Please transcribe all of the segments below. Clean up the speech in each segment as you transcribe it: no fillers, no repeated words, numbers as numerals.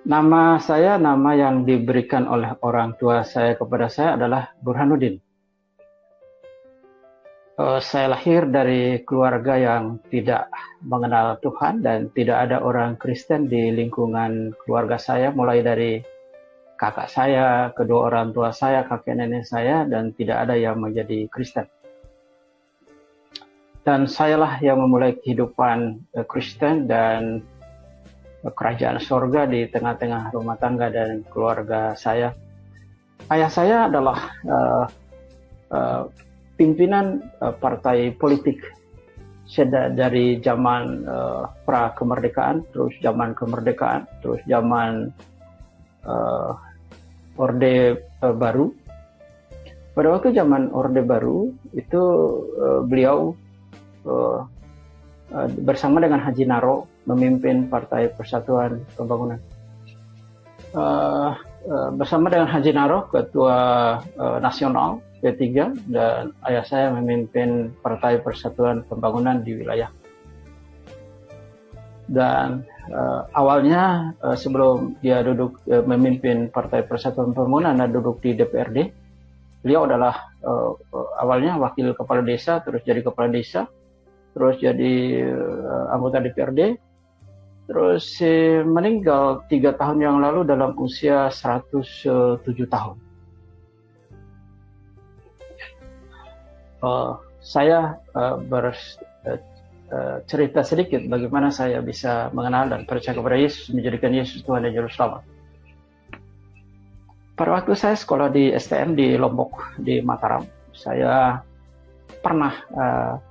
Nama saya, nama yang diberikan oleh orang tua saya kepada saya adalah Burhanuddin. Saya lahir dari keluarga yang tidak mengenal Tuhan dan tidak ada orang Kristen di lingkungan keluarga saya, mulai dari kakak saya, kedua orang tua saya, kakek nenek saya, dan tidak ada yang menjadi Kristen. Dan sayalah yang memulai kehidupan Kristen dan kerajaan sorga di tengah-tengah rumah tangga dan keluarga saya. Ayah saya adalah pimpinan partai politik dari zaman pra kemerdekaan, terus zaman kemerdekaan, terus zaman Orde Baru. Pada waktu zaman Orde Baru itu beliau bersama dengan Haji Naro memimpin Partai Persatuan Pembangunan. Bersama dengan Haji Naro, Ketua Nasional P3, dan ayah saya memimpin Partai Persatuan Pembangunan di wilayah. Dan awalnya sebelum dia duduk memimpin Partai Persatuan Pembangunan dan duduk di DPRD, beliau adalah awalnya wakil kepala desa, terus jadi kepala desa, terus jadi anggota DPRD, terus meninggal 3 tahun yang lalu dalam usia 107 tahun. Saya cerita sedikit bagaimana saya bisa mengenal dan percaya kepada Yesus, menjadikan Yesus Tuhan dan Juru Selamat. Pada waktu saya sekolah di STM di Lombok, di Mataram, saya pernah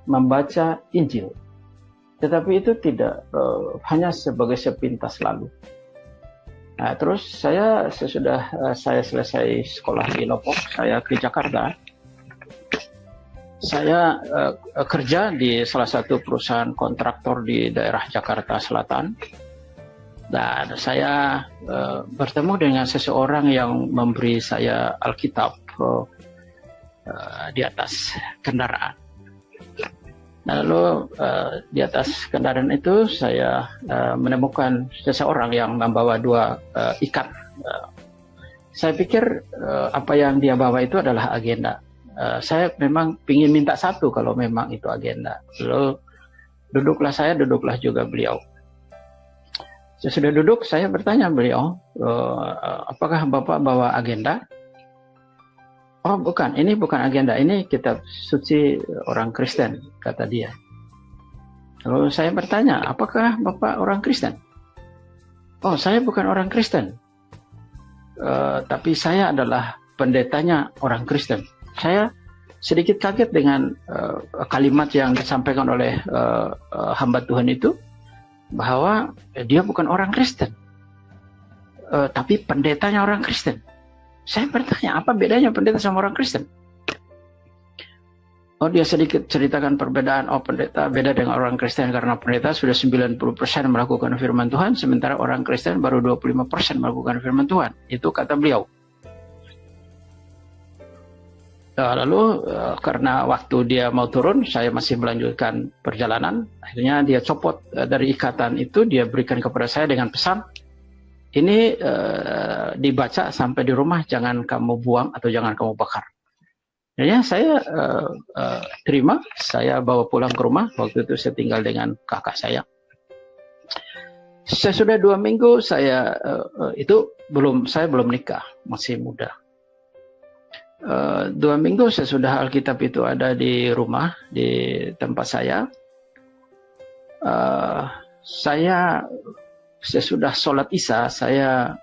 membaca Injil, tetapi itu tidak hanya sebagai sepintas lalu. Nah, terus sesudah saya selesai sekolah di Lombok, saya ke Jakarta. Saya kerja di salah satu perusahaan kontraktor di daerah Jakarta Selatan, dan saya bertemu dengan seseorang yang memberi saya Alkitab di atas kendaraan. Lalu di atas kendaraan itu saya menemukan seseorang yang membawa 2 ikat. Saya pikir apa yang dia bawa itu adalah agenda. Saya memang ingin minta 1 kalau memang itu agenda. Lalu duduklah juga beliau. Sesudah duduk, saya bertanya beliau, apakah Bapak bawa agenda? Oh bukan, ini bukan agenda, ini kitab suci orang Kristen, kata dia. Lalu saya bertanya, apakah Bapak orang Kristen? Oh, saya bukan orang Kristen, tapi saya adalah pendetanya orang Kristen. Saya sedikit kaget dengan kalimat yang disampaikan oleh hamba Tuhan itu, bahwa dia bukan orang Kristen, tapi pendetanya orang Kristen. Saya bertanya, apa bedanya pendeta sama orang Kristen? Oh, dia sedikit ceritakan perbedaan. Oh, pendeta beda dengan orang Kristen karena pendeta sudah 90% melakukan firman Tuhan, sementara orang Kristen baru 25% melakukan firman Tuhan. Itu kata beliau. Lalu karena waktu dia mau turun, saya masih melanjutkan perjalanan. Akhirnya dia copot dari ikatan itu, dia berikan kepada saya dengan pesan, ini dibaca sampai di rumah, jangan kamu buang atau jangan kamu bakar. Akhirnya saya terima, saya bawa pulang ke rumah. Waktu itu saya tinggal dengan kakak saya. Sesudah 2 minggu saya saya belum nikah, masih muda. 2 minggu sesudah Alkitab itu ada di rumah, di tempat saya, sesudah sholat Isya, saya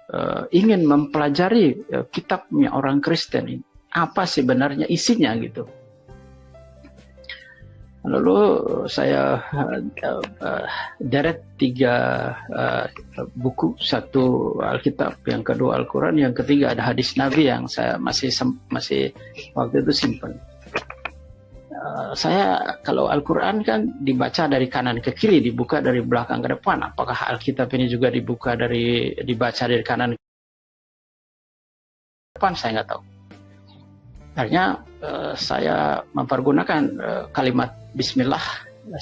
ingin mempelajari kitabnya orang Kristen ini. Apa sebenarnya isinya gitu. Lalu saya deret 3 buku, 1 Alkitab, yang kedua Al-Quran, yang ketiga ada hadis Nabi yang saya masih waktu itu simpan. Saya kalau Al-Quran kan dibaca dari kanan ke kiri, dibuka dari belakang ke depan. Apakah Alkitab ini juga dibaca dari kanan ke depan? Saya nggak tahu. Akhirnya saya mempergunakan kalimat Bismillah.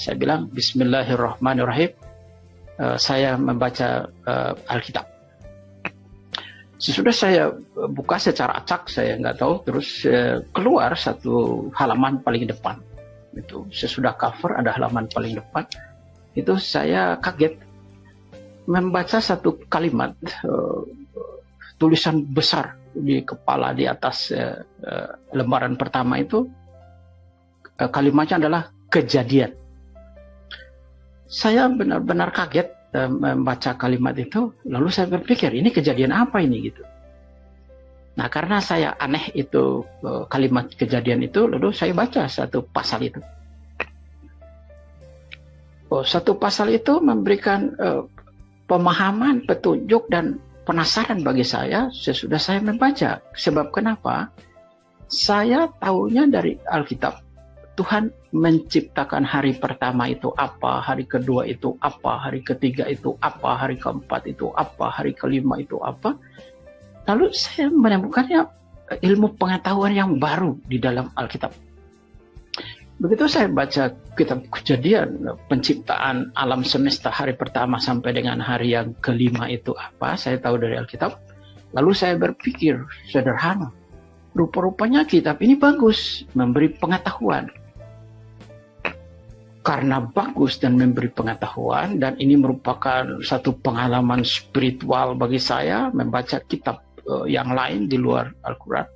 Saya bilang Bismillahirrahmanirrahim. Saya membaca Alkitab. Sesudah saya buka secara acak, saya nggak tahu, terus keluar satu halaman paling depan. Itu sesudah cover ada halaman paling depan. Itu saya kaget membaca satu kalimat, tulisan besar di kepala di atas lembaran pertama itu, kalimatnya adalah kejadian. Saya benar-benar kaget membaca kalimat itu, lalu saya berpikir ini kejadian apa ini gitu. Nah, karena saya aneh itu kalimat kejadian itu, lalu saya baca satu pasal itu. Satu pasal itu memberikan pemahaman, petunjuk dan penasaran bagi saya sesudah saya membaca. Sebab kenapa? Saya tahunya dari Alkitab. Tuhan menciptakan hari pertama itu apa, hari kedua itu apa, hari ketiga itu apa, hari keempat itu apa, hari kelima itu apa. Lalu saya menemukannya ilmu pengetahuan yang baru di dalam Alkitab. Begitu saya baca kitab Kejadian, penciptaan alam semesta hari pertama sampai dengan hari yang kelima itu apa, saya tahu dari Alkitab. Lalu saya berpikir sederhana, rupa-rupanya kitab ini bagus, memberi pengetahuan. Karena bagus dan memberi pengetahuan, dan ini merupakan satu pengalaman spiritual bagi saya membaca kitab yang lain di luar Al-Quran.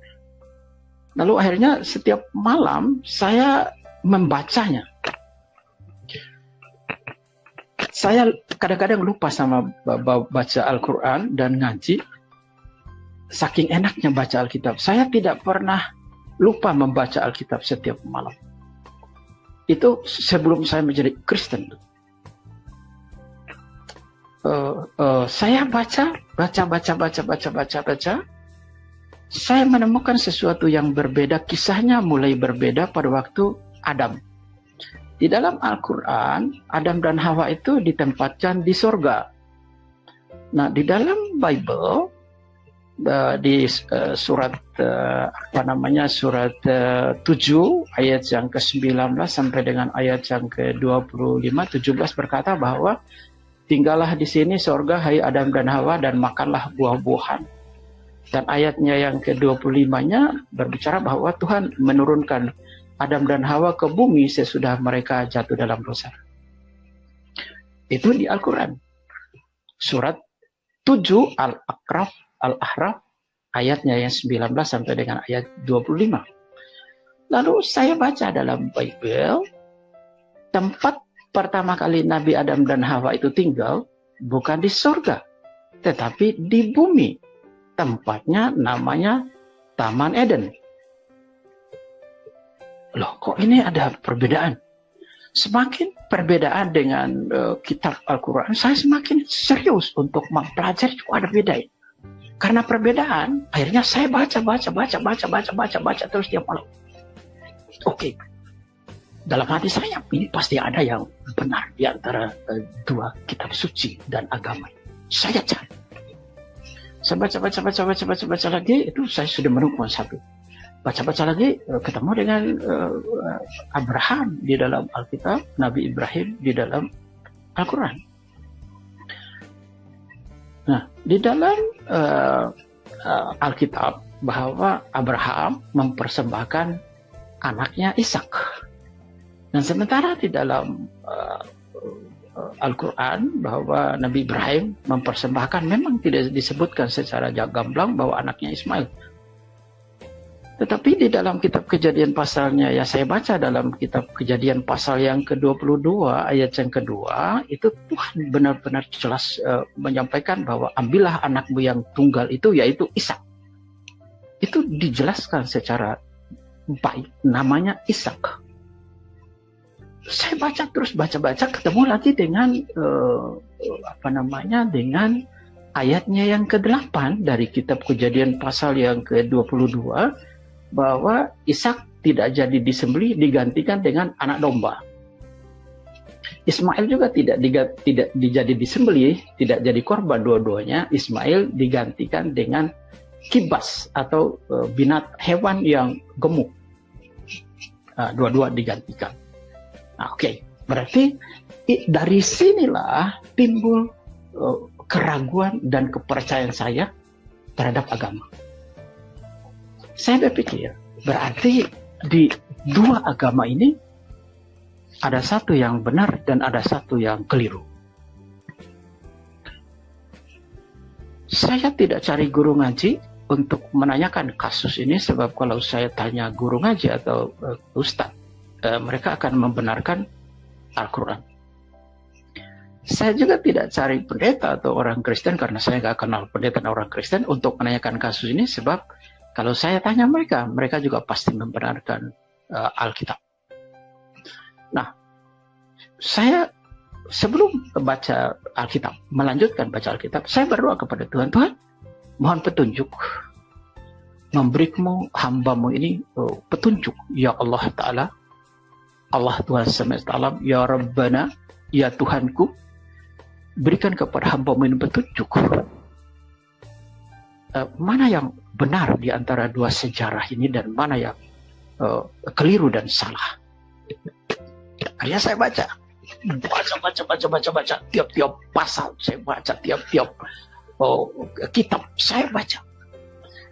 Lalu akhirnya setiap malam saya membacanya. Saya kadang-kadang lupa sama baca Al-Quran dan ngaji. Saking enaknya baca Alkitab, saya tidak pernah lupa membaca Alkitab setiap malam. Itu sebelum saya menjadi Kristen. Saya baca. Saya menemukan sesuatu yang berbeda. Kisahnya mulai berbeda pada waktu Adam. Di dalam Al-Quran, Adam dan Hawa itu ditempatkan di surga. Nah, di dalam Bible, di surat surat 7 ayat yang ke-19 sampai dengan ayat yang ke-25, 17 berkata bahwa tinggallah di sini surga hai Adam dan Hawa dan makanlah buah-buahan. Dan ayatnya yang ke-25-nya berbicara bahwa Tuhan menurunkan Adam dan Hawa ke bumi sesudah mereka jatuh dalam dosa. Itu di Al-Quran. Surat 7 Al-Ahraf ayatnya yang 19 sampai dengan ayat 25. Lalu saya baca dalam Bible, tempat pertama kali Nabi Adam dan Hawa itu tinggal bukan di surga, tetapi di bumi. Tempatnya namanya Taman Eden. Loh, kok ini ada perbedaan? Semakin perbedaan dengan kitab Al-Quran, saya semakin serius untuk mempelajari kok ada beda. Karena perbedaan, akhirnya saya baca terus tiap malam. Oke. Dalam hati saya, ini pasti ada yang benar di antara dua kitab suci dan agama. Saya cari. Saya baca lagi, itu saya sudah menemukan satu. Baca lagi, ketemu dengan Abraham di dalam Alkitab, Nabi Ibrahim di dalam Al-Quran. Nah, di dalam Alkitab bahwa Abraham mempersembahkan anaknya Ishak. Dan sementara di dalam Al-Quran bahwa Nabi Ibrahim mempersembahkan, memang tidak disebutkan secara gamblang bahwa anaknya Ismail. Tetapi di dalam kitab Kejadian pasalnya, ya saya baca dalam kitab Kejadian pasal yang ke-22 ayat yang kedua, itu Tuhan benar-benar jelas menyampaikan bahwa ambillah anakmu yang tunggal itu, yaitu Ishak. Itu dijelaskan secara baik, namanya Ishak. Saya baca terus, baca, ketemu lagi dengan dengan ayatnya yang ke-8 dari kitab Kejadian pasal yang ke-22, bahwa Ishak tidak jadi disembelih, digantikan dengan anak domba. Ismail juga tidak jadi disembelih, tidak jadi korban dua-duanya. Ismail digantikan dengan kibas atau hewan yang gemuk. Dua-dua digantikan. Nah, oke. Berarti dari sinilah timbul keraguan dan kepercayaan saya terhadap agama. Saya berpikir, berarti di dua agama ini ada satu yang benar dan ada satu yang keliru. Saya tidak cari guru ngaji untuk menanyakan kasus ini, sebab kalau saya tanya guru ngaji atau ustadz, mereka akan membenarkan Al-Quran. Saya juga tidak cari pendeta atau orang Kristen, karena saya nggak kenal pendeta dan orang Kristen untuk menanyakan kasus ini, sebab kalau saya tanya mereka, mereka juga pasti membenarkan Alkitab. Nah, saya sebelum baca Alkitab, melanjutkan baca Alkitab, saya berdoa kepada Tuhan, Tuhan, mohon petunjuk, memberimu hambamu ini petunjuk, ya Allah Ta'ala, Allah Tuhan semesta alam, ya Rabbana, ya Tuhanku, berikan kepada hambamu ini petunjuk. Mana yang benar di antara dua sejarah ini dan mana yang keliru dan salah. Akhirnya saya baca tiap-tiap pasal saya baca, tiap-tiap kitab saya baca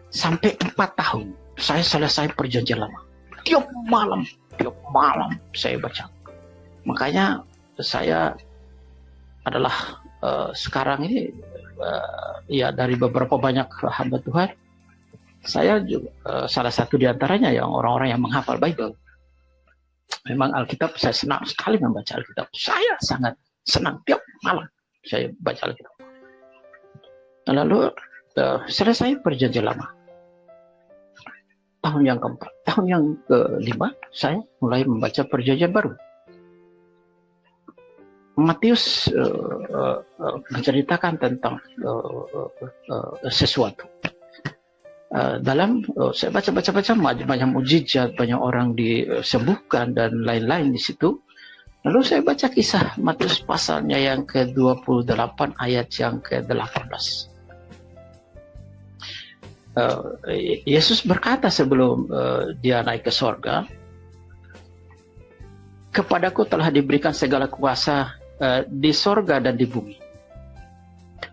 sampai 4 tahun saya selesai perjanjian lama. Tiap malam saya baca. Makanya saya adalah sekarang ini ya dari beberapa banyak hamba Tuhan, saya juga salah satu di antaranya yang orang-orang yang menghafal Bible. Memang Alkitab, saya senang sekali membaca Alkitab. Saya sangat senang tiap malam saya baca Alkitab. Lalu selesai perjanjian lama. Tahun yang keempat, tahun yang kelima, saya mulai membaca perjanjian baru. Matius menceritakan tentang sesuatu. Dalam saya baca banyak mujizat, banyak orang disembuhkan dan lain-lain di situ. Lalu saya baca kisah Matius pasalnya yang ke-28 ayat yang ke-18. Yesus berkata sebelum dia naik ke sorga, kepadaku telah diberikan segala kuasa di sorga dan di bumi.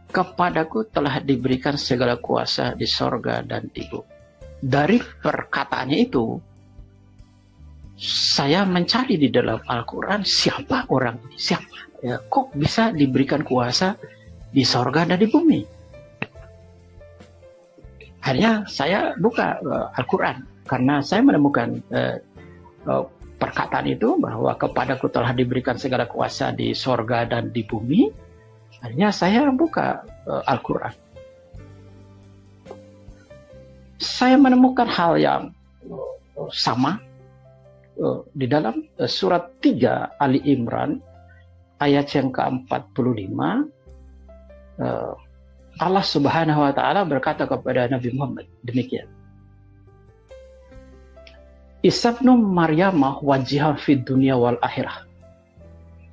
Kepadaku telah diberikan segala kuasa di sorga dan di bumi. Dari perkataannya itu, saya mencari di dalam Al-Quran siapa orang ini, siapa ya, kok bisa diberikan kuasa di sorga dan di bumi. Akhirnya saya buka Al-Quran, karena saya menemukan perkataan itu bahwa kepadaku telah diberikan segala kuasa di sorga dan di bumi. Akhirnya saya buka Al-Quran. Saya menemukan hal yang sama di dalam surat 3 Ali Imran ayat yang ke-45. Allah Subhanahu wa Ta'ala berkata kepada Nabi Muhammad demikian. Isabnu Maryamah wajihan fid dunya wal akhirah.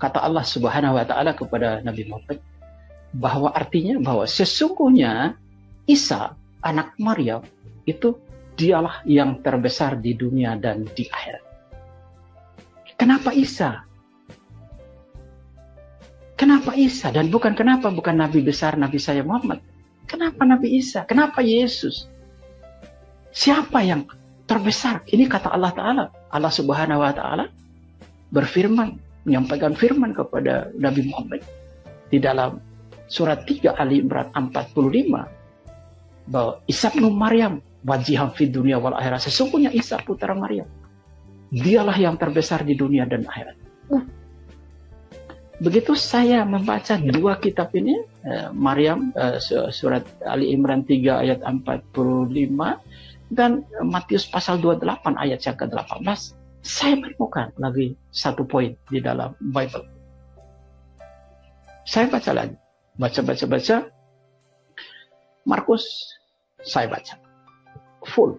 Kata Allah Subhanahu wa Ta'ala kepada Nabi Muhammad, bahwa artinya bahwa sesungguhnya Isa anak Maryam itu dialah yang terbesar di dunia dan di akhirat. Kenapa Isa? Kenapa Isa? Dan bukan Nabi besar, Nabi saya Muhammad. Kenapa Nabi Isa? Kenapa Yesus? Siapa yang terbesar? Ini kata Allah Ta'ala. Allah Subhanahu wa Ta'ala berfirman, menyampaikan firman kepada Nabi Muhammad di dalam surat 3 Ali Imran 45 bahwa Isa bin Maryam wajihan fid dunya wal akhirat, sesungguhnya Isa putra Maryam dialah yang terbesar di dunia dan akhirat. Begitu saya membaca dua kitab ini, Maryam surat Ali Imran 3 ayat 45 dan Matius pasal 28 ayat yang ke-18, saya menemukan lagi satu poin di dalam Bible. Saya baca lagi. Baca. Markus saya baca full.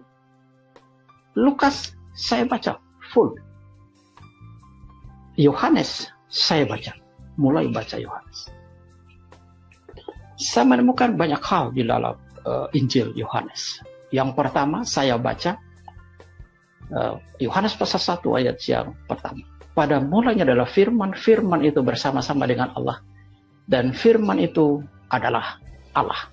Lukas saya baca full. Yohanes saya baca. Mulai baca Yohanes. Saya menemukan banyak hal di dalam Injil Yohanes. Yang pertama saya baca Yohanes pasal 1 ayat yang pertama. Pada mulanya adalah firman itu bersama-sama dengan Allah. Dan firman itu adalah Allah.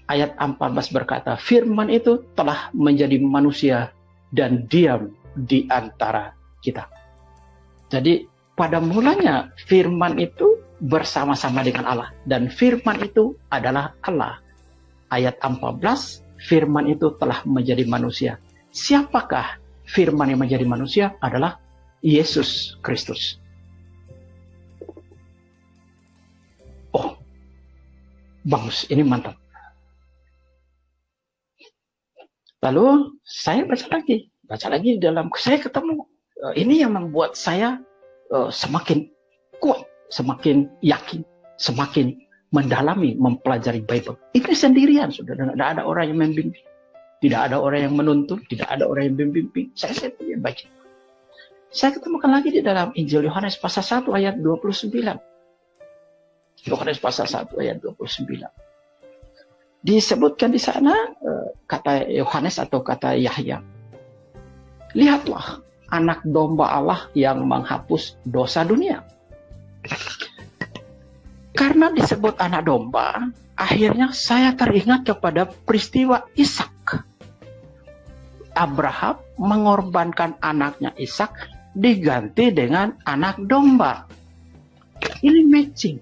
ayat 14 berkata, firman itu telah menjadi manusia dan diam di antara kita. Jadi pada mulanya firman itu bersama-sama dengan Allah, dan firman itu adalah Allah. Ayat 14, firman itu telah menjadi manusia. Siapakah firman yang menjadi manusia? Adalah Yesus Kristus. Oh, bagus, ini mantap. Lalu saya baca lagi dalam, saya ketemu ini yang membuat saya semakin kuat, semakin yakin, semakin mendalami, mempelajari Bible. Itu sendirian, saudara. Tidak ada orang yang membimbing, tidak ada orang yang menuntun, tidak ada orang yang membimbing. Saya sendirian baca. Saya ketemukan lagi di dalam Injil Yohanes pasal 1 ayat 29. Yohanes pasal 1 ayat 29. Disebutkan di sana kata Yohanes atau kata Yahya. Lihatlah anak domba Allah yang menghapus dosa dunia. Karena disebut anak domba, akhirnya saya teringat kepada peristiwa Ishak. Abraham mengorbankan anaknya Ishak diganti dengan anak domba. Ini matching.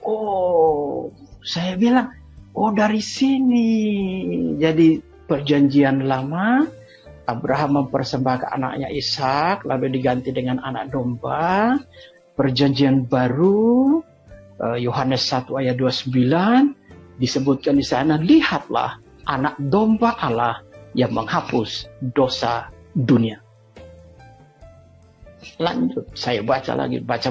Oh, saya bilang, oh dari sini. Jadi perjanjian lama, Abraham mempersembahkan anaknya Ishak, lalu diganti dengan anak domba. Perjanjian baru, Yohanes 1 ayat 29, disebutkan di sana, lihatlah anak domba Allah yang menghapus dosa dunia. Lanjut, saya baca lagi, baca.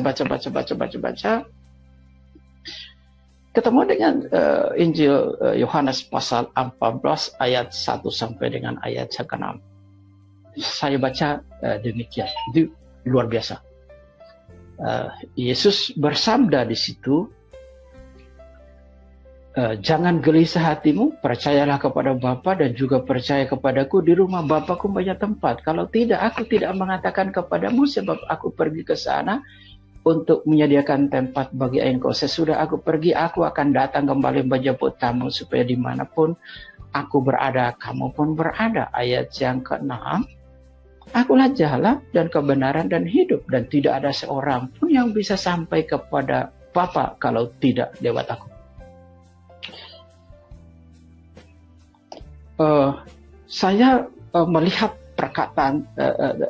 Ketemu dengan Injil Yohanes pasal 14 ayat 1 sampai dengan ayat 6. Saya baca demikian. Itu luar biasa. Yesus bersabda di situ, jangan gelisah hatimu, percayalah kepada Bapa dan juga percaya kepadaku. Di rumah Bapakku banyak tempat. Kalau tidak, aku tidak mengatakan kepadamu, sebab aku pergi ke sana untuk menyediakan tempat bagi engkau. Sesudah aku pergi, aku akan datang kembali menjemput kamu, supaya dimanapun aku berada, kamu pun berada. Ayat yang ke-6, akulah jalan dan kebenaran dan hidup, dan tidak ada seorang pun yang bisa sampai kepada Bapa kalau tidak lewat aku. Saya melihat perkataan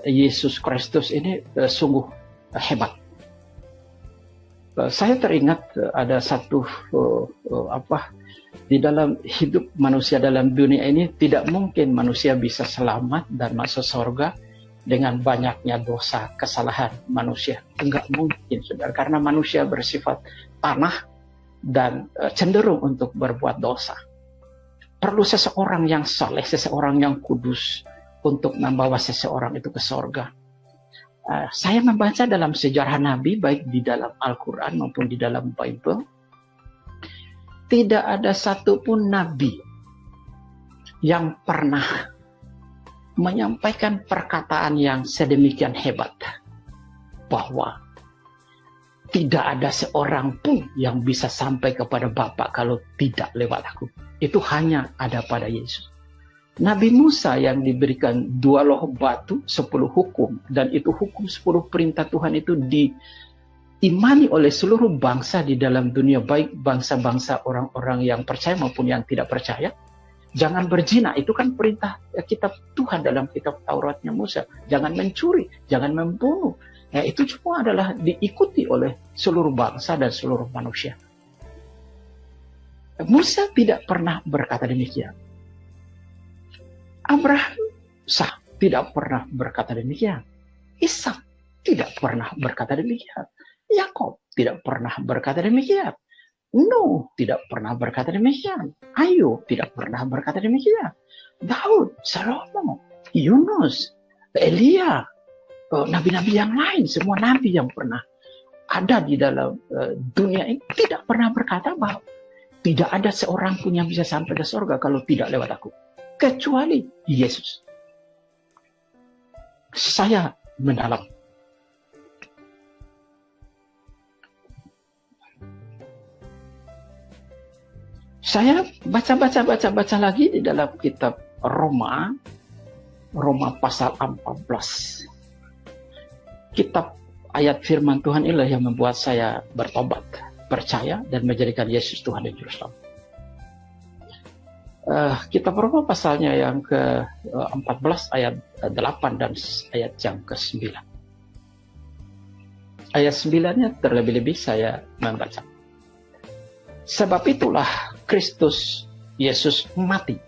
Yesus Kristus ini sungguh hebat. Saya teringat ada satu di dalam hidup manusia dalam dunia ini, tidak mungkin manusia bisa selamat dan masuk surga dengan banyaknya dosa, kesalahan manusia. Enggak mungkin, saudara, karena manusia bersifat tanah dan cenderung untuk berbuat dosa. Perlu seseorang yang saleh, seseorang yang kudus untuk membawa seseorang itu ke surga. Saya membaca dalam sejarah Nabi, baik di dalam Al-Quran maupun di dalam Bible, tidak ada satupun Nabi yang pernah menyampaikan perkataan yang sedemikian hebat, bahwa tidak ada seorang pun yang bisa sampai kepada Bapa kalau tidak lewat aku. Itu hanya ada pada Yesus. Nabi Musa yang diberikan 2 loh batu, 10 hukum, dan itu hukum 10 perintah Tuhan itu diimani oleh seluruh bangsa di dalam dunia, baik bangsa-bangsa orang-orang yang percaya maupun yang tidak percaya. Jangan berzina, itu kan perintah kitab Tuhan dalam kitab Tauratnya Musa. Jangan mencuri, jangan membunuh. Itu semua adalah diikuti oleh seluruh bangsa dan seluruh manusia. Musa tidak pernah berkata demikian. Abraham tidak pernah berkata demikian. Ishak tidak pernah berkata demikian. Yakub tidak pernah berkata demikian. Nuh tidak pernah berkata demikian. Ayub tidak pernah berkata demikian. Daud, Salomo, Yunus, Elia, nabi-nabi yang lain, semua nabi yang pernah ada di dalam dunia ini tidak pernah berkata bahwa tidak ada seorang pun yang bisa sampai ke surga kalau tidak lewat aku, kecuali Yesus. Saya mendalam. Saya baca lagi di dalam kitab Roma pasal 14. Kitab ayat firman Tuhan inilah yang membuat saya bertobat, percaya, dan menjadikan Yesus Tuhan dan Juru Selamat. Kitab Roma pasalnya yang ke-14 ayat 8 dan ayat yang ke-9. Ayat 9-nya terlebih-lebih saya membaca. Sebab itulah Kristus Yesus mati,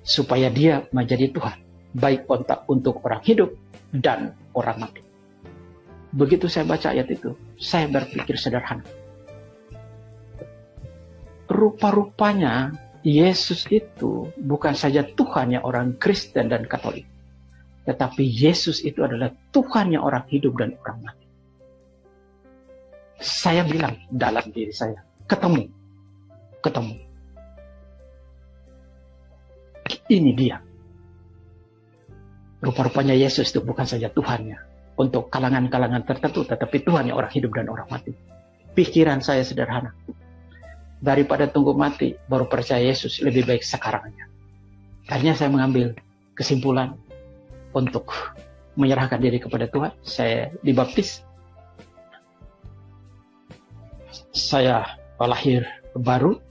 supaya dia menjadi Tuhan, baik untuk orang hidup dan orang mati. Begitu saya baca ayat itu, saya berpikir sederhana. Rupa-rupanya Yesus itu bukan saja Tuhannya orang Kristen dan Katolik, tetapi Yesus itu adalah Tuhannya orang hidup dan orang mati. Saya bilang dalam diri saya, ketemu. Ini dia. Rupa-rupanya Yesus itu bukan saja Tuhannya untuk kalangan-kalangan tertentu, tetapi Tuhannya orang hidup dan orang mati. Pikiran saya sederhana. Daripada tunggu mati, baru percaya Yesus, lebih baik sekarangnya. Akhirnya saya mengambil kesimpulan untuk menyerahkan diri kepada Tuhan. Saya dibaptis. Saya lahir baru.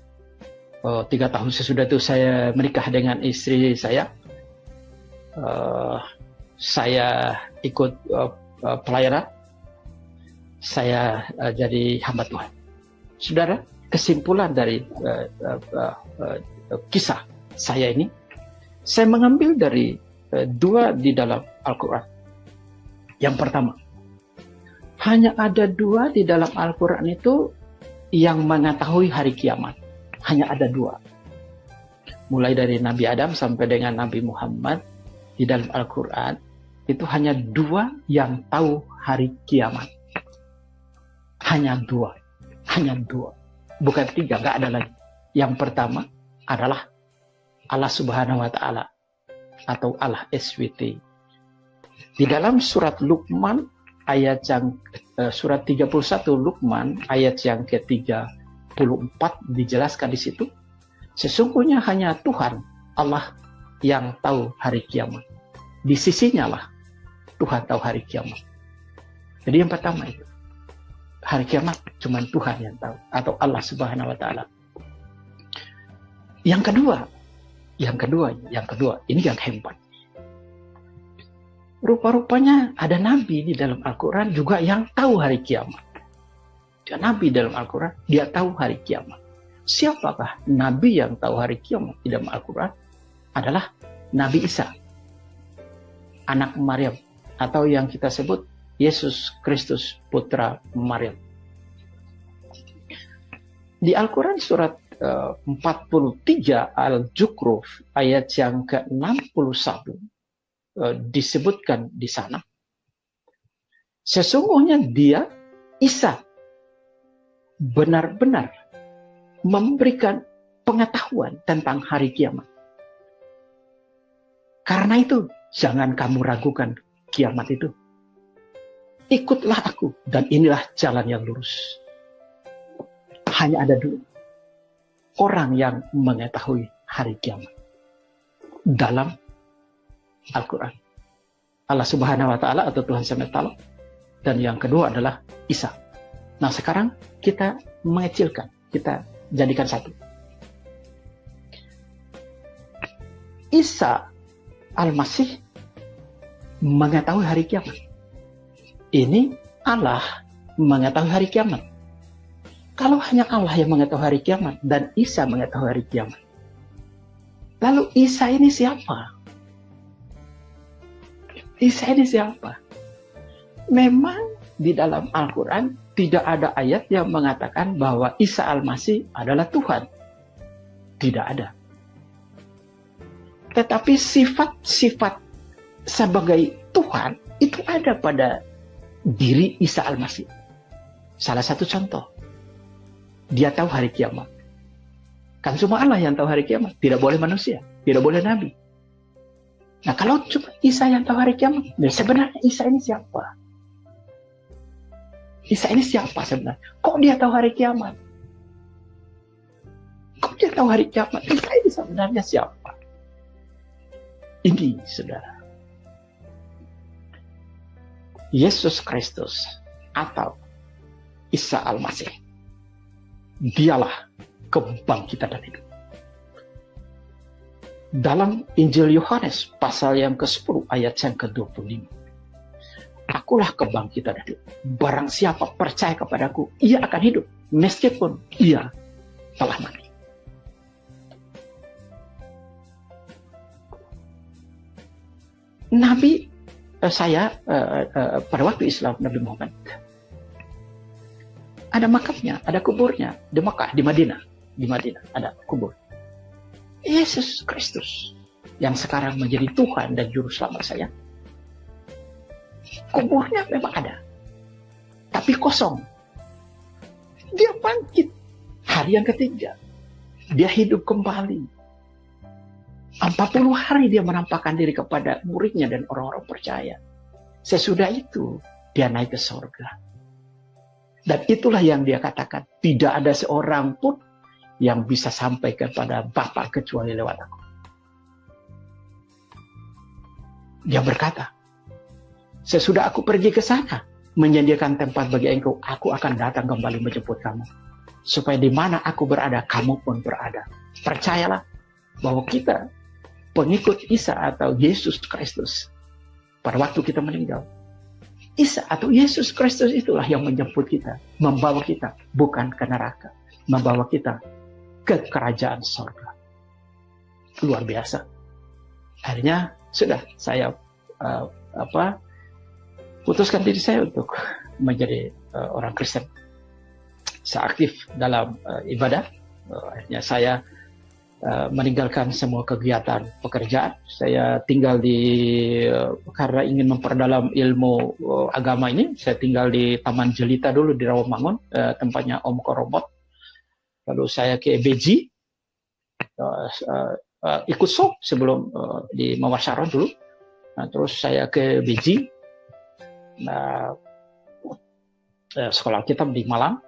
3 tahun sesudah itu saya menikah dengan istri saya. Saya ikut pelayanan. Saya jadi hamba Tuhan. Saudara, kesimpulan dari kisah saya ini, saya mengambil dari 2 di dalam Al-Quran. Yang pertama, hanya ada 2 di dalam Al-Quran itu yang mengetahui hari kiamat. Hanya ada 2. Mulai dari Nabi Adam sampai dengan Nabi Muhammad di dalam Al-Quran, itu hanya 2 yang tahu hari kiamat. Hanya 2. Bukan 3, nggak ada lagi. Yang pertama adalah Allah Subhanahu wa Ta'ala atau Allah SWT. Di dalam surat Luqman ayat yang surat 31 Luqman ayat yang ke-34 dijelaskan di situ, sesungguhnya hanya Tuhan Allah yang tahu hari kiamat. Di sisinya lah Tuhan tahu hari kiamat. Jadi yang pertama itu, hari kiamat cuma Tuhan yang tahu, atau Allah Subhanahu wa Ta'ala. Yang kedua, ini yang hebat. Rupa-rupanya ada nabi di dalam Al-Quran juga yang tahu hari kiamat. Ada nabi dalam Al-Quran, dia tahu hari kiamat. Siapakah nabi yang tahu hari kiamat di dalam Al-Quran? Adalah Nabi Isa, anak Maryam, atau yang kita sebut Yesus Kristus putra Maryam. Di Al-Quran surat 43 Al-Zukhruf ayat yang ke-61 disebutkan di sana, sesungguhnya dia, Isa, benar-benar memberikan pengetahuan tentang hari kiamat. Karena itu, jangan kamu ragukan kiamat itu. Ikutlah aku, dan inilah jalan yang lurus. Hanya ada 2 orang yang mengetahui hari kiamat dalam Al-Quran. Allah Subhanahu wa Ta'ala atau Tuhan SWT, dan yang kedua adalah Isa. Nah, sekarang kita mengecilkan, kita jadikan satu. Isa Al-Masih mengetahui hari kiamat. Ini Allah mengetahui hari kiamat. Kalau hanya Allah yang mengetahui hari kiamat dan Isa mengetahui hari kiamat, lalu Isa ini siapa? Isa ini siapa? Memang di dalam Al-Quran tidak ada ayat yang mengatakan bahwa Isa Al-Masih adalah Tuhan. Tidak ada. Tetapi sifat-sifat sebagai Tuhan itu ada pada diri Isa Al-Masih. Salah satu contoh, dia tahu hari kiamat. Kan cuma Allah yang tahu hari kiamat, tidak boleh manusia, tidak boleh nabi. Nah, kalau cuma Isa yang tahu hari kiamat, nah sebenarnya Isa ini siapa? Isa ini siapa sebenarnya? Kok dia tahu hari kiamat? Kok dia tahu hari kiamat. Isa ini sebenarnya siapa? Ini, saudara, Yesus Kristus atau Isa Al-Masih. Dialah kebangkitan dan hidup. Dalam Injil Yohanes pasal yang ke-10 ayat yang ke-25. Akulah kebangkitan dan hidup. Barang siapa percaya kepadaku, ia akan hidup meskipun ia telah mati. Nabi saya pada waktu Islam, Nabi Muhammad, ada makamnya, ada kuburnya di Mekah, di Madinah. Di Madinah ada kubur Yesus Kristus yang sekarang menjadi Tuhan dan Juru Selamat saya. Kuburnya memang ada, tapi kosong. Dia bangkit hari yang ketiga. Dia hidup kembali. 40 hari dia menampakkan diri kepada muridnya dan orang-orang percaya. Sesudah itu, dia naik ke surga. Dan itulah yang dia katakan, tidak ada seorang pun yang bisa sampai kepada Bapa kecuali lewat aku. Dia berkata, sesudah aku pergi ke sana, menyediakan tempat bagi engkau, aku akan datang kembali menjemput kamu. Supaya di mana aku berada, kamu pun berada. Percayalah bahwa kita pengikut Isa atau Yesus Kristus pada waktu kita meninggal. Isa atau Yesus Kristus itulah yang menjemput kita, membawa kita bukan ke neraka, membawa kita ke kerajaan sorga. Luar biasa. Akhirnya sudah saya putuskan diri saya untuk menjadi orang Kristen. Saya aktif dalam ibadah. Akhirnya saya meninggalkan semua kegiatan pekerjaan. Saya tinggal karena ingin memperdalam ilmu agama ini, saya tinggal di Taman Jelita dulu di Rawamangun, tempatnya Om Korobot. Lalu saya ke Beji, ikut SOP sebelum di Mawar Saron dulu. Nah, terus saya ke Beji, sekolah kitab di Malang,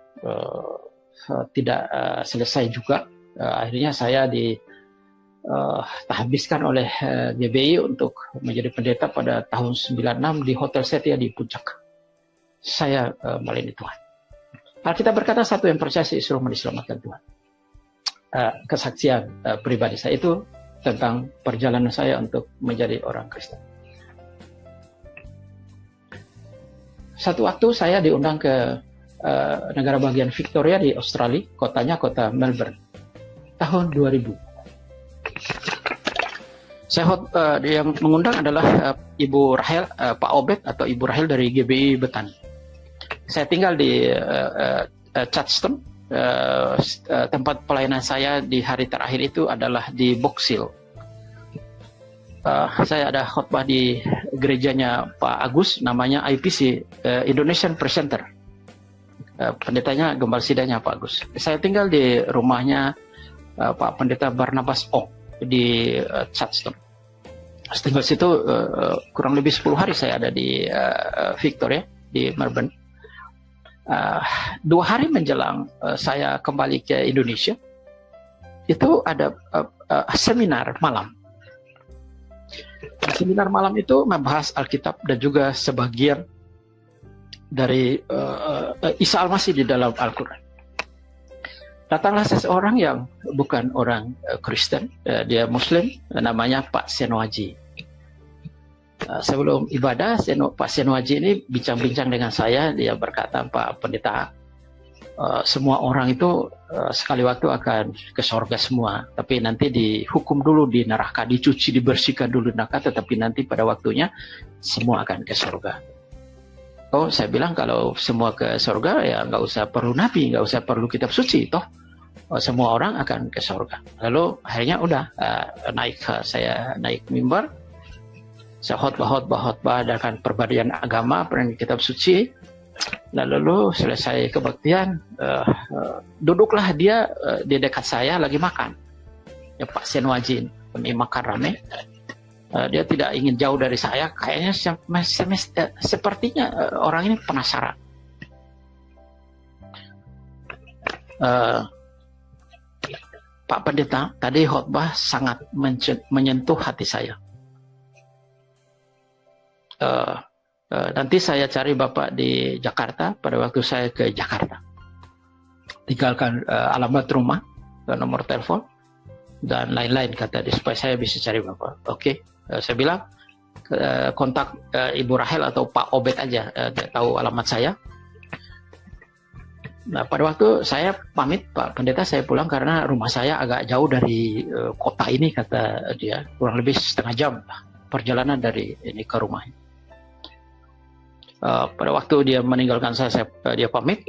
tidak selesai juga. Akhirnya saya dihabiskan oleh GBI untuk menjadi pendeta pada tahun 96 di Hotel Setia di Puncak. Saya melayani Tuhan. Alkitab berkata, satu yang percaya seluruh diselamatkan Tuhan. Kesaksian pribadi saya itu tentang perjalanan saya untuk menjadi orang Kristen. Satu waktu saya diundang ke negara bagian Victoria di Australia, kotanya kota Melbourne. Tahun 2000. Yang mengundang adalah Ibu Rahel, Pak Obed atau Ibu Rahel dari GBI Betani. Saya tinggal di Chadstone. Tempat pelayanan saya di hari terakhir itu adalah di Box Hill. Saya ada khotbah di gerejanya Pak Agus, namanya IPC, Indonesian Presenter. Pendetanya Gembala Sidanya Pak Agus. Saya tinggal di rumahnya Pak Pendeta Barnabas Ong di Chadstone. Tinggal situ kurang lebih 10 hari saya ada di Victoria, di Melbourne. 2 hari menjelang saya kembali ke Indonesia, itu ada seminar malam. Seminar malam itu membahas Alkitab dan juga sebagian dari Isa Al-Masih di dalam Al-Quran. Datanglah seseorang yang bukan orang Kristen, dia Muslim, namanya Pak Senoaji. Sebelum ibadah, Pak Senoaji ini bincang-bincang dengan saya. Dia berkata, Pak Pendeta, semua orang itu sekali waktu akan ke surga semua, tapi nanti dihukum dulu di neraka, dicuci, dibersihkan dulu di neraka, tetapi nanti pada waktunya semua akan ke surga. Oh, saya bilang kalau semua ke surga ya nggak usah perlu nabi, nggak usah perlu kitab suci, toh semua orang akan ke surga. Lalu akhirnya udah saya naik mimbar, saya khotbah dengan perbedaan agama, perbedaan kitab suci. Lalu selesai kebaktian, duduklah dia di dekat saya lagi makan. Ya Pak Senwajin, kami makan rame. Dia tidak ingin jauh dari saya, kayaknya sepertinya orang ini penasaran. Pak Pendeta, tadi khotbah sangat menyentuh hati saya. Nanti saya cari Bapak di Jakarta pada waktu saya ke Jakarta. Tinggalkan alamat rumah, nomor telepon, dan lain-lain kata dia, supaya saya bisa cari Bapak. Oke, saya bilang kontak Ibu Rahel atau Pak Obed aja, dia tahu alamat saya. Nah, pada waktu saya pamit, Pak Pendeta, saya pulang karena rumah saya agak jauh dari kota ini, kata dia, kurang lebih setengah jam perjalanan dari ini ke rumah. Pada waktu dia meninggalkan saya dia pamit,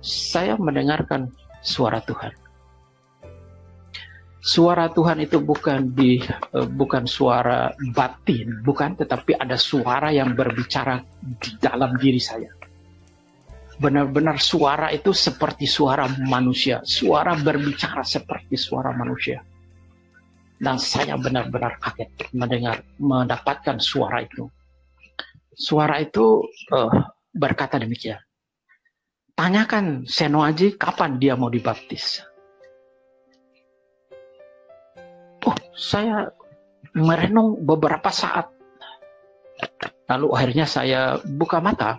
saya mendengarkan suara Tuhan. Suara Tuhan itu bukan suara batin, bukan, tetapi ada suara yang berbicara di dalam diri saya. Benar-benar suara itu seperti suara manusia. Suara berbicara seperti suara manusia. Dan saya benar-benar kaget mendapatkan suara itu. Suara itu berkata demikian. Tanyakan Seno Aji kapan dia mau dibaptis. Saya merenung beberapa saat. Lalu akhirnya saya buka mata.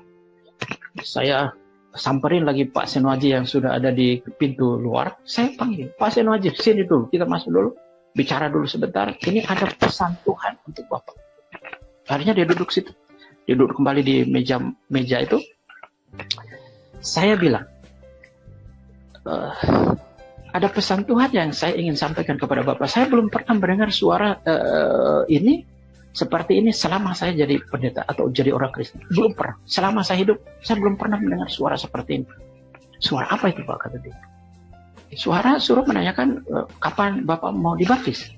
Saya samperin lagi Pak Seno Aji yang sudah ada di pintu luar. Saya panggil, Pak Seno Aji, sini dulu, kita masuk dulu, bicara dulu sebentar. Ini ada pesan Tuhan untuk Bapak. Akhirnya dia duduk situ, dia duduk kembali di meja itu. Saya bilang, ada pesan Tuhan yang saya ingin sampaikan kepada Bapak. Saya belum pernah mendengar suara ini seperti ini selama saya jadi pendeta atau jadi orang Kristen. Belum pernah. Selama saya hidup, saya belum pernah mendengar suara seperti ini. Suara apa itu, Pak? Kata dia. Suara suruh menanyakan kapan Bapak mau dibaptis.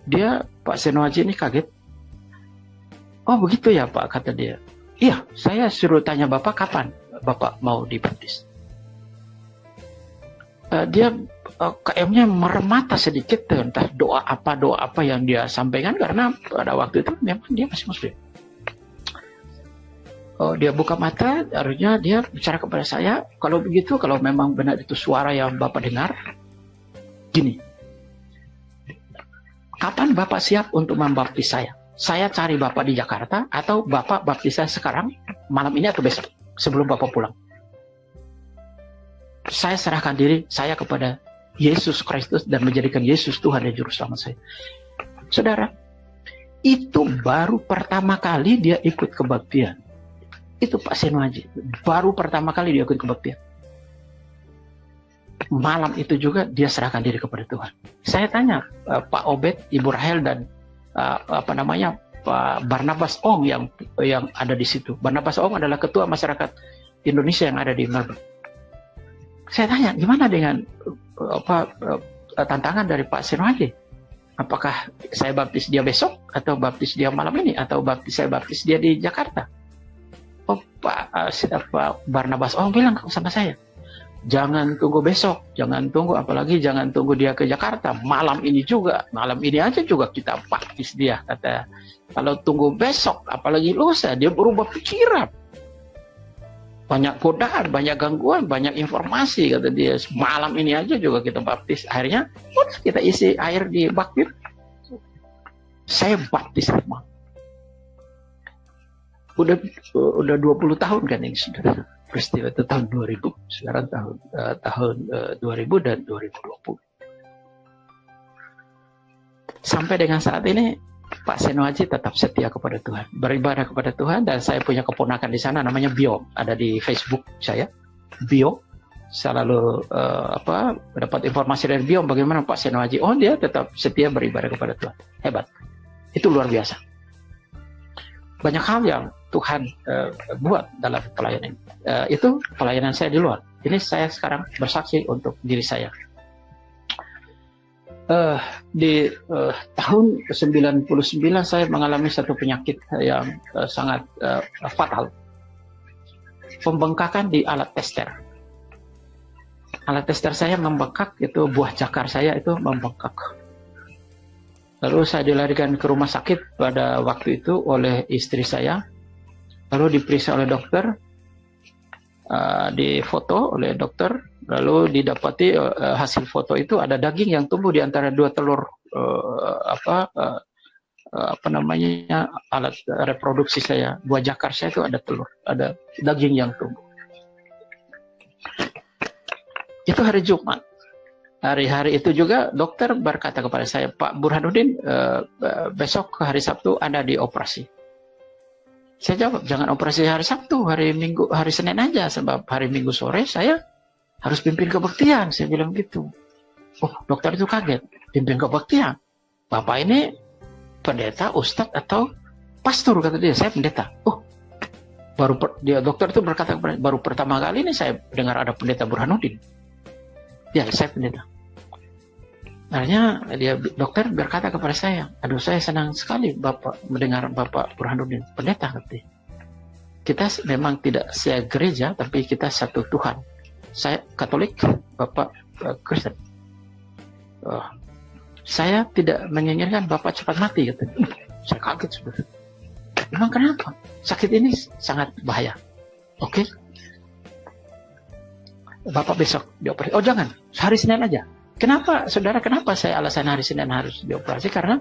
Dia, Pak Seno Aji ini kaget. Oh begitu ya Pak, kata dia. Iya, saya suruh tanya Bapak kapan Bapak mau dibaptis. Dia kayaknya meremata sedikit, entah doa apa yang dia sampaikan, karena pada waktu itu memang dia masih Muslim. Dia buka mata, harusnya dia bicara kepada saya, kalau begitu, kalau memang benar itu suara yang Bapak dengar, gini, kapan Bapak siap untuk membaptis saya? Saya cari Bapak di Jakarta, atau Bapak baptis saya sekarang, malam ini atau besok, sebelum Bapak pulang. Saya serahkan diri saya kepada Yesus Kristus dan menjadikan Yesus Tuhan dan Juru Selamat saya. Saudara, itu baru pertama kali dia ikut kebaktian. Itu Pak Seno Aji, baru pertama kali dia ikut kebaktian. Malam itu juga dia serahkan diri kepada Tuhan. Saya tanya Pak Obed, Ibu Rahel, dan Pak Barnabas Ong yang ada di situ. Barnabas Ong adalah ketua masyarakat Indonesia yang ada di Melbourne. Saya tanya, gimana dengan tantangan dari Pak Seno Aji? Apakah saya baptis dia besok, atau baptis dia malam ini, atau saya baptis dia di Jakarta? Pak Barnabas bilang sama saya, jangan tunggu besok, jangan tunggu, apalagi jangan tunggu dia ke Jakarta. Malam ini aja juga kita baptis dia. Kata, kalau tunggu besok, apalagi lusa, dia berubah pikiran. Banyak godaan, banyak gangguan, banyak informasi, kata dia. Malam ini aja juga kita baptis. Akhirnya kita isi air di bakir. Saya baptis semua. Udah 20 tahun kan ini sudah. Peristiwa itu tahun 2000. Sekarang tahun 2000 dan 2020. Sampai dengan saat ini Pak Seno Aji tetap setia kepada Tuhan, beribadah kepada Tuhan, dan saya punya keponakan di sana namanya Bio, ada di Facebook saya, Bio. Selalu dapat informasi dari Bio bagaimana Pak Seno Aji. Dia tetap setia beribadah kepada Tuhan. Hebat. Itu luar biasa. Banyak hal yang Tuhan buat dalam pelayanan. Itu pelayanan saya di luar. Ini saya sekarang bersaksi untuk diri saya. Di tahun 99 saya mengalami satu penyakit yang sangat fatal. Pembengkakan di alat tester. Alat tester saya membengkak, itu buah cakar saya itu membengkak. Lalu saya dilarikan ke rumah sakit pada waktu itu oleh istri saya. Lalu diperiksa oleh dokter, difoto oleh dokter, Lalu didapati hasil foto itu ada daging yang tumbuh di antara dua telur apa namanya alat reproduksi saya, buah jakar saya itu ada telur, ada daging yang tumbuh. Itu hari Jumat. Hari-hari itu juga dokter berkata kepada saya, Pak Burhanuddin, besok hari Sabtu Anda dioperasi. Saya jawab, jangan operasi hari Sabtu, hari Minggu, hari Senin aja, sebab hari Minggu sore saya harus pimpin kebaktian. Saya bilang gitu. Oh, dokter itu kaget, pimpin kebaktian. Bapak ini pendeta, ustadz atau pastor, kata dia. Saya pendeta. Oh, dia dokter itu berkata, baru pertama kali ini saya dengar ada pendeta Burhanuddin. Ya, saya pendeta. Akhirnya dokter berkata kepada saya, aduh saya senang sekali Bapak mendengar Bapak Burhanuddin, pendeta, katanya. Kita memang tidak segereja, tapi kita satu Tuhan. Saya Katolik, Bapak Kristen. Saya tidak menginginkan Bapak cepat mati, katanya. Saya kaget sudah. Memang kenapa? Sakit ini sangat bahaya. Oke. Bapak besok dioperasi. Oh jangan, hari Senin aja. Kenapa, saudara, kenapa saya alasan hari Senin harus dioperasi? Karena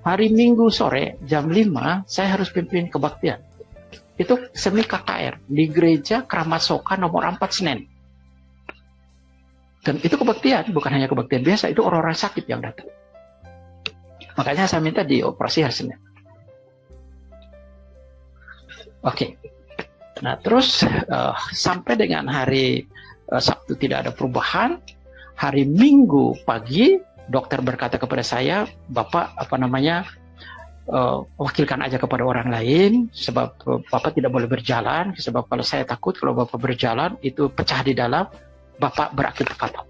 hari Minggu sore, jam 5, saya harus pimpin kebaktian. Itu semi KKR, di gereja Kramasoka nomor 4 Senen. Dan itu kebaktian, bukan hanya kebaktian biasa, itu orang-orang sakit yang datang. Makanya saya minta dioperasi hari Senin. Oke. Nah, terus sampai dengan hari Sabtu tidak ada perubahan. Hari Minggu pagi, dokter berkata kepada saya, Bapak wakilkan aja kepada orang lain, sebab Bapak tidak boleh berjalan, sebab kalau saya takut kalau Bapak berjalan, itu pecah di dalam, Bapak berakhir fatal.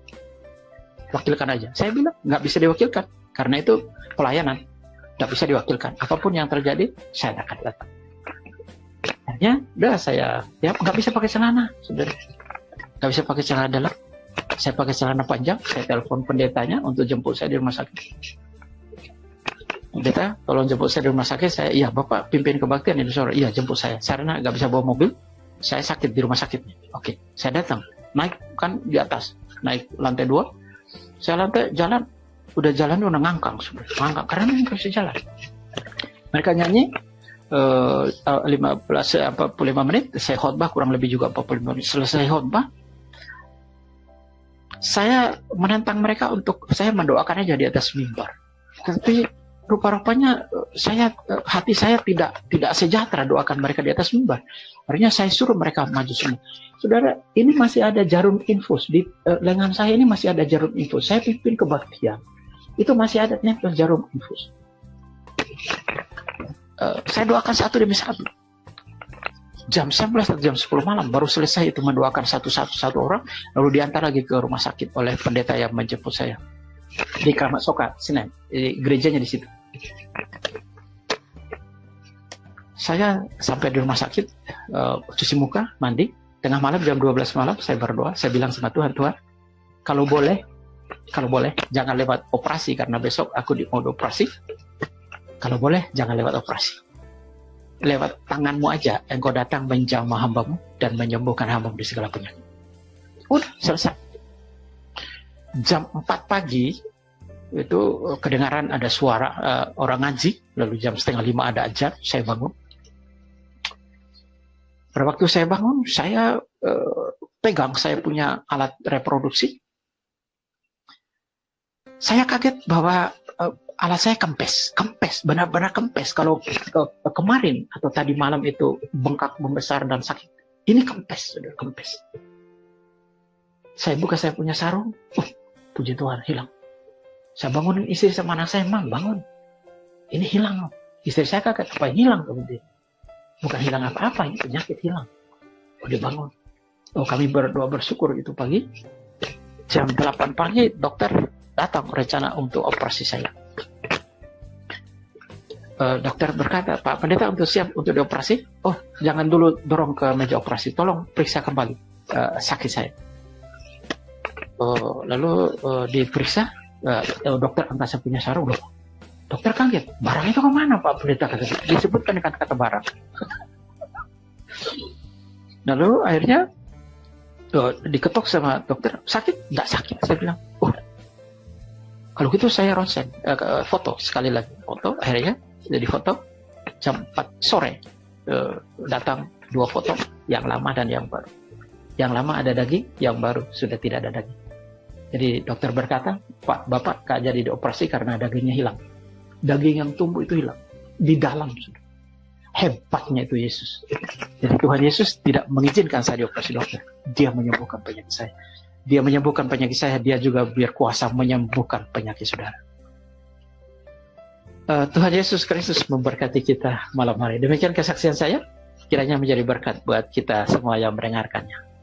Wakilkan aja. Saya bilang, nggak bisa diwakilkan, karena itu pelayanan, nggak bisa diwakilkan. Apapun yang terjadi, saya akan datang. Akhirnya, udah saya, nggak bisa pakai celana, saudara. Nggak bisa pakai celana dalam. Saya pakai celana panjang, saya telepon pendetanya untuk jemput saya di rumah sakit. Pendeta, tolong jemput saya di rumah sakit. Iya Bapak pimpin kebaktian ini sore. Iya jemput saya. Karena nggak bisa bawa mobil, saya sakit di rumah sakit. Oke, saya datang. Naik kan di atas, naik lantai 2. Saya jalan, udah ngangkang, karena nggak bisa jalan. Mereka nyanyi 45 menit, saya khotbah kurang lebih juga 45 menit. Selesai khotbah, saya menantang mereka untuk saya mendoakan aja di atas mimbar. Tapi rupa-rupanya hati saya tidak sejahtera doakan mereka di atas mimbar. Akhirnya saya suruh mereka maju semua. Saudara, ini masih ada jarum infus di lengan saya, ini masih ada jarum infus. Saya pimpin kebaktian. Itu masih ada nempel jarum infus. Saya doakan satu demi satu. Jam 11 atau jam 10 malam baru selesai itu mendoakan satu orang, lalu diantar lagi ke rumah sakit oleh pendeta yang menjemput saya di Kramasoka Senen, gerejanya di situ. Saya sampai di rumah sakit, cuci muka, mandi, tengah malam jam 12 malam saya berdoa, saya bilang sama Tuhan, kalau boleh jangan lewat operasi karena besok aku mau operasi. Kalau boleh jangan lewat operasi. Lewat tanganmu aja, engkau datang menjamah hambamu dan menyembuhkan hambamu di segala penyakit. Udah, selesai. Jam 4 pagi, itu kedengaran ada suara orang ngaji, lalu jam 4:30 ada azan, saya bangun. Pada waktu saya bangun, saya pegang saya punya alat reproduksi. Saya kaget bahwa alat saya kempes, benar-benar kempes. Kalau kemarin atau tadi malam itu bengkak, membesar dan sakit, ini kempes, sudah kempes. Saya buka saya punya sarung, puji Tuhan hilang. Saya bangunin istri sama anak saya, Mang bangun, ini hilang. Istri saya kaget, apa yang hilang kemudian? Bukan hilang apa-apa, ini penyakit hilang. Dia bangun. Kami berdoa bersyukur itu pagi. Jam 8 pagi dokter datang rencana untuk operasi saya. Dokter berkata, Pak Pendeta untuk siap untuk dioperasi. Jangan dulu dorong ke meja operasi, tolong periksa kembali sakit saya. Lalu diperiksa, dokter angkat saya punya sarung. Dokter kaget, barang itu kemana Pak Pendeta? Disebutkan kata-kata barang. Lalu akhirnya Diketok sama dokter, sakit? Nggak sakit, saya bilang. Oh, kalau gitu saya ronsen, foto sekali lagi, foto. Akhirnya jadi foto jam 4 sore, datang 2 foto, yang lama dan yang baru. Yang lama ada daging, yang baru sudah tidak ada daging. Jadi dokter berkata, Pak, Bapak gak jadi dioperasi karena dagingnya hilang. Daging yang tumbuh itu hilang di dalam sudah. Hebatnya itu Yesus. Jadi Tuhan Yesus tidak mengizinkan saya dioperasi dokter. Dia menyembuhkan penyakit saya. Dia menyembuhkan penyakit saya. Dia juga berkuasa menyembuhkan penyakit saudara. Tuhan Yesus Kristus memberkati kita malam hari. Demikian kesaksian saya. Kiranya menjadi berkat buat kita semua yang mendengarkannya.